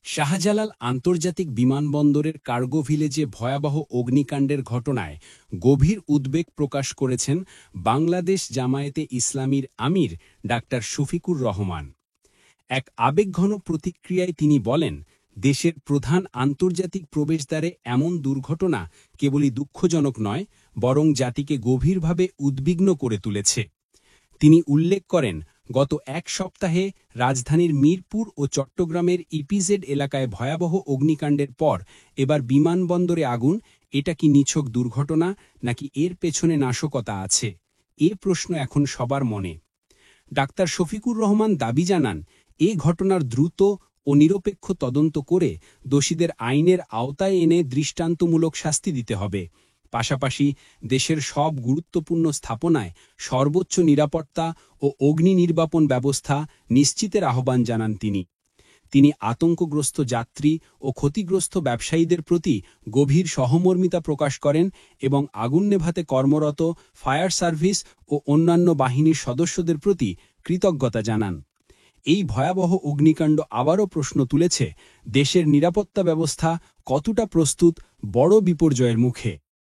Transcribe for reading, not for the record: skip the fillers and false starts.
শাহজালাল আন্তর্জাতিক বিমানবন্দরের কার্গো ভিলেজে ভয়াবহ অগ্নিকাণ্ডের ঘটনায় গভীর উদ্বেগ প্রকাশ করেছেন বাংলাদেশ জামায়াতে ইসলামীর আমির ডাক্তার শফিকুর রহমান। এক আবেগঘন প্রতিক্রিয়ায় তিনি বলেন, দেশের প্রধান আন্তর্জাতিক প্রবেশদ্বারে এমন দুর্ঘটনা কেবলই দুঃখজনক নয়, বরং জাতিকে গভীরভাবে উদ্বিগ্ন করে তুলেছে। তিনি উল্লেখ করেন, গত এক সপ্তাহে রাজধানীর মিরপুর ও চট্টগ্রামের ইপিজেড এলাকায় ভয়াবহ অগ্নিকাণ্ডের পর এবার বিমানবন্দরে আগুন, এটা কি নিছক দুর্ঘটনা নাকি এর পেছনে নাশকতা আছে? এ প্রশ্ন এখন সবার মনে। ডাক্তার শফিকুর রহমান দাবি জানান, এ ঘটনার দ্রুত ও নিরপেক্ষ তদন্ত করে দোষীদের আইনের আওতায় এনে দৃষ্টান্তমূলক শাস্তি দিতে হবে। পাশাপাশি দেশের সব গুরুত্বপূর্ণ স্থাপনায় সর্বোচ্চ নিরাপত্তা ও অগ্নি নির্বাপন ব্যবস্থা নিশ্চিতের আহ্বান জানান তিনি আতঙ্কগ্রস্ত যাত্রী ও ক্ষতিগ্রস্ত ব্যবসায়ীদের প্রতি গভীর সহমর্মিতা প্রকাশ করেন এবং আগুন নেভাতে কর্মরত ফায়ার সার্ভিস ও অন্যান্য বাহিনীর সদস্যদের প্রতি কৃতজ্ঞতা জানান। এই ভয়াবহ অগ্নিকাণ্ড আবারও প্রশ্ন তুলেছে, দেশের নিরাপত্তা ব্যবস্থা কতটা প্রস্তুত বড় বিপর্যয়ের মুখে।